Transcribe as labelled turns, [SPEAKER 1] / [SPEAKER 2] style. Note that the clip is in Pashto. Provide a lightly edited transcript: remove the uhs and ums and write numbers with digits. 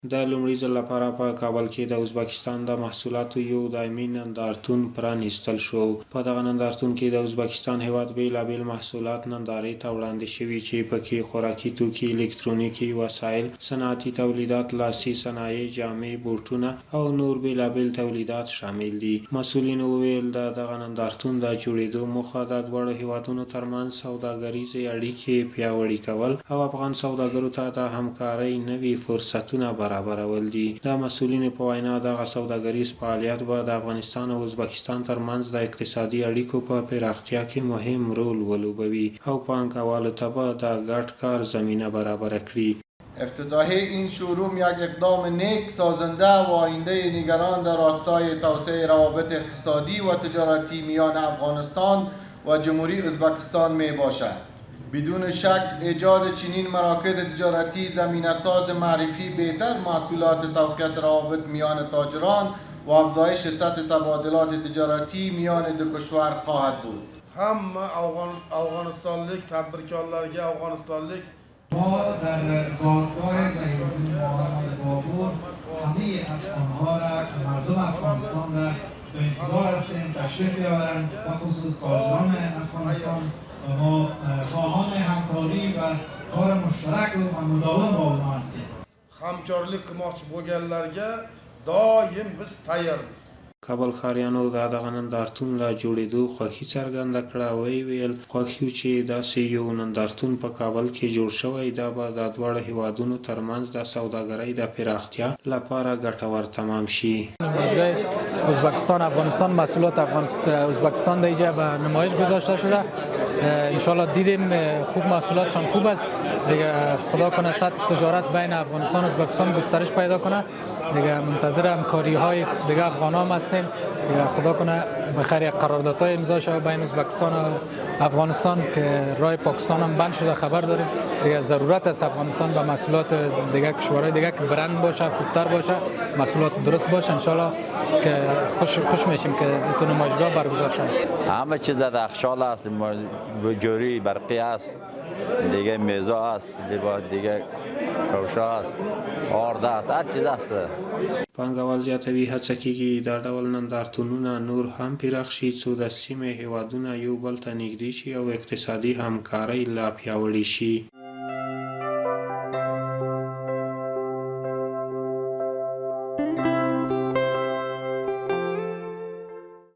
[SPEAKER 1] د لومړي ځل لپاره په کابل کې د ازبکستان د محصولاتو یو دایمي نندارتون پرانیستل شو. په دغه نندارتون کې د ازبکستان هیواد بیلابیل محصولات نندارې ته وړاندې شوي چې پکې خوراکي توکي، الکترونیکي وسایل، صنعتي تولیدات، لاسي صنایع، جامې، بوټونه او نور بیلابیل تولیدات شامل دي. مسؤلینو وویل د دغه نندارتون د جوړېدو موخه د دواړو هیوادونو ترمنځ سوداګریزې اړیکې پیاوړي کول او افغان سوداګرو ته د همکارۍ نوي فرصتونه برابرول دي. د مسؤلینو په وینا دغه سوداګریز فعالیت به د افغانستان او ازبکستان ترمنځ د اقتصادي اړیکو په پراختیا کې مهم رول ولوبوي او پانګوالو ته به د ګډ کار زمینه برابر کړي.
[SPEAKER 2] افتتاح این شوروم یک اقدام نیک، سازنده و آینده نگران در راستای توسعه روابط اقتصادی و تجارتی میان افغانستان و جمهوری ازبکستان می باشد. بدون شک ایجاد چنین مراکز تجارتی زمینه‌ساز معرفی بهتر محصولات توقیت روابط میان تاجران و افزایش سطح تبادلات تجارتی میان دو کشور خواهد بود.
[SPEAKER 3] هم افغانستانlik tadbirkorlarga afg'onistonlik
[SPEAKER 4] ما در زادگاه ضیاءالدین محمد بابور همه افغان‌ها را، مردم افغانستان را به انتظار هستیم تشریف بیاورند و خصوص تاجران افغانستان. ما خواهان همکاری و کار مشترک و مداوم با اونها هستیم.
[SPEAKER 3] hamkorlik qilmoqchi bo'lganlarga doim biz tayyormiz.
[SPEAKER 1] کابل ښاریانو د دغه نندارتون له جوړېدو خوښي څرګنده کړه او ویل خوښ یو چې داسې یو نندارتون په کابل کې جوړ شوی دا به د دواړو هیوادونو ترمنځ د سوداګرۍ د پراختیا لپاره ګټور تمام شي.
[SPEAKER 5] ازبکستان افغانستان محصولات ازبکستان در اینجا به نمایش گذاشته شده. انشالله دیدیم خوب محصولاتشان خوب است دیگه. خدا کنه سطح تجارت بین افغانستان و ازبکستان گسترش پیدا کنه دیگه. منتظر همکاری های دیگه افغان هم هستیم دیگه. خدا کنه بخیر یک قراردادهای امضا شود بین ازبکستان و افغانستان که راه پاکستان هم بند شده خبر داریم دیگه. ضرورت است افغانستان به محصولات دیگه کشورهای دیگه که برند باشه، خوبتر باشه، محصولات درست باشه. انشالله که خوش میشیم که تو نمایشگاه برگزار شود.
[SPEAKER 6] همه چیز در اخشال است، جوری برقی است دیگه، میزا است دیگه، روشا است، آرده است، هر چیز است.
[SPEAKER 1] پانګوال زیاتوي هڅه کیږي دا ډول نندارتونونه نور هم پراخ شي څو د سیمې هیوادونه یو بل ته نږدې شي او اقتصادي همکارۍ لا پیاوړې شي.